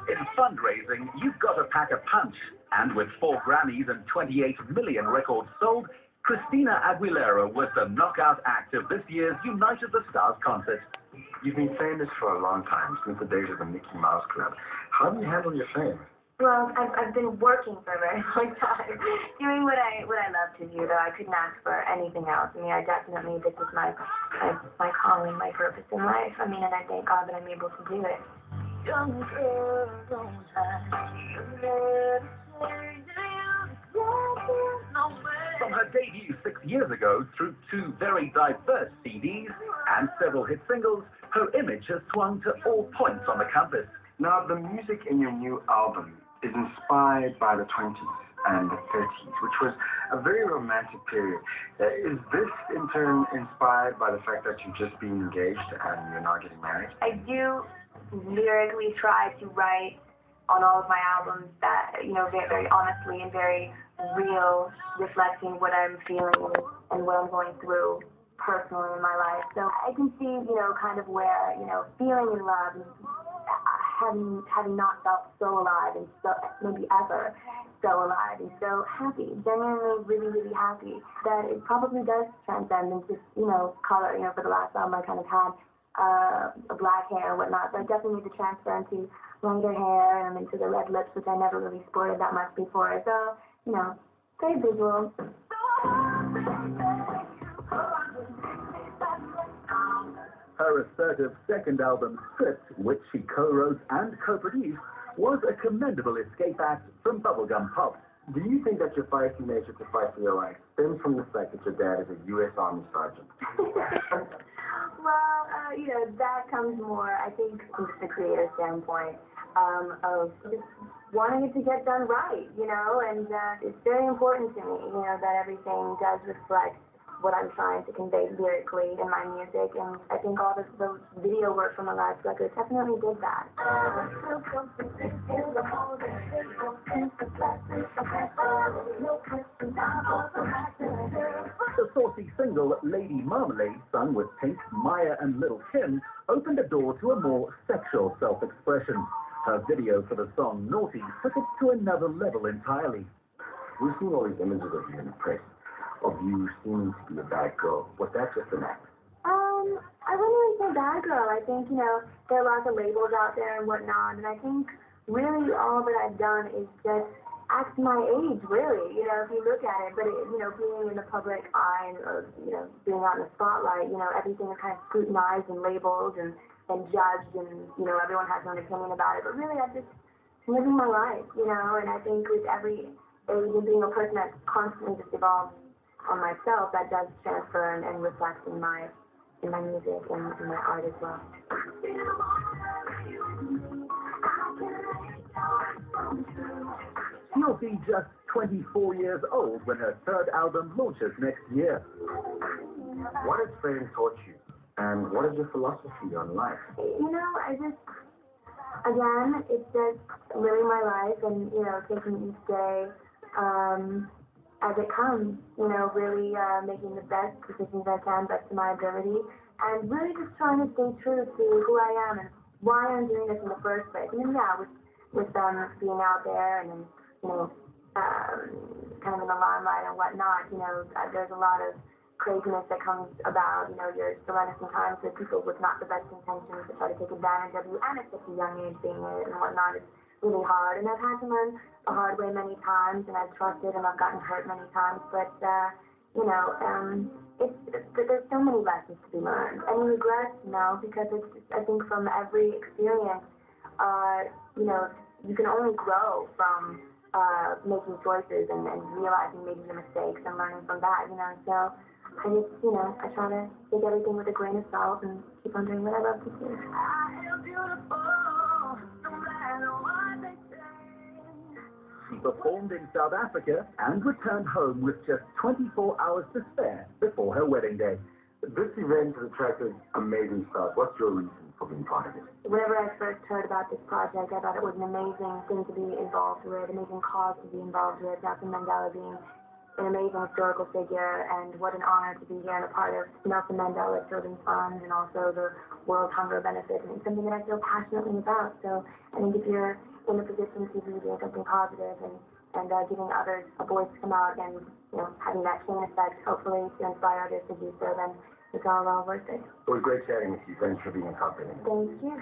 In fundraising, you've got to pack a punch. And with 4 Grammys and 28 million records sold, Christina Aguilera was the knockout act of this year's United the Stars concert. You've been famous for a long time, since the days of the Mickey Mouse Club. How do you handle your fame? Well, I've been working for a very long time, doing what I love to do, though I couldn't ask for anything else. I mean, I definitely, this is my calling, my purpose in life. I mean, and I thank God that I'm able to do it. From her debut 6 years ago through 2 very diverse CDs and several hit singles, her image has swung to all points on the compass. Now, the music in your new album is inspired by the 20s and the 30s, which was a very romantic period. Is this, in turn, inspired by the fact that you've just been engaged and you're not getting married? I do lyrically try to write on all of my albums that, you know, very, very honestly and very real, reflecting what I'm feeling and what I'm going through personally in my life. So I can see, you know, kind of where, you know, feeling in love and having not felt so alive and so maybe ever so alive and so happy, genuinely really, really happy, that it probably does transcend into, you know, color. You know, for the last album I kind of had a black hair and whatnot, but I definitely need to transfer into longer hair and into the red lips, which I never really sported that much before. So, you know, very visual. Her assertive second album, Script, which she co-wrote and co-produced, was a commendable escape act from bubblegum pop. Do you think that your feisty nature to fight for your life stems from the fact that your dad is a U.S. Army sergeant? Well, you know, that comes more, I think, from just a creative standpoint of just wanting it to get done right, you know, and it's very important to me, you know, that everything does reflect what I'm trying to convey lyrically in my music, and I think all the video work from the last record definitely did that. The saucy single Lady Marmalade, sung with Pink, Maya and Little Kim, opened a door to a more sexual self-expression. Her video for the song Naughty took it to another level entirely. We've seen all these images of you in the press, of you seeming to be a bad girl. Was that just an act? I wouldn't really say bad girl. I think, you know, there are lots of labels out there and whatnot, and I think really all that I've done is just act my age, really, you know, if you look at it. But, you know, being in the public eye and, you know, being out in the spotlight, you know, everything is kind of scrutinized and labeled and judged, and, you know, everyone has their own opinion about it. But really, I'm just living my life, you know, and I think with every age and being a person that constantly just evolves on myself, that does transfer and reflect in my music and in my art as well. She'll be just 24 years old when her third album launches next year. What has fame taught you, and what is your philosophy on life? You know, I just, again, it's just living my life and, you know, taking each day as it comes, you know, really making the best decisions I can, best to my ability, and really just trying to stay true to who I am and why I'm doing this in the first place. I mean, yeah, with being out there and, you know, kind of in the limelight and whatnot, you know, there's a lot of craziness that comes about, you know, you're surrounded sometimes with people with not the best intentions that try to take advantage of you, and at such a young age being it and whatnot. It's really hard, and I've had to learn the hard way many times, and I've trusted and I've gotten hurt many times, but, you know, there's so many lessons to be learned. Any regrets? No, because I think from every experience, you know, you can only grow from making choices and realizing maybe the mistakes and learning from that, you know, so I just, you know, I try to take everything with a grain of salt and keep on doing what I love to do. She performed in South Africa and returned home with just 24 hours to spare before her wedding day. This event has attracted amazing stars. What's your reason for being part of it? Whenever I first heard about this project, I thought it was an amazing thing to be involved with, amazing cause to be involved with, Nelson Mandela being an amazing historical figure, and what an honor to be here and a part of Nelson Mandela Children's Fund and also the World Hunger Benefit. And it's something that I feel passionately about. So I think if you're in a position to be doing something positive and giving others a voice to come out and, you know, having that chain effect, hopefully to inspire others to do so, then it's all well worth it. It was great chatting with you. Thanks for being a company. Thank you.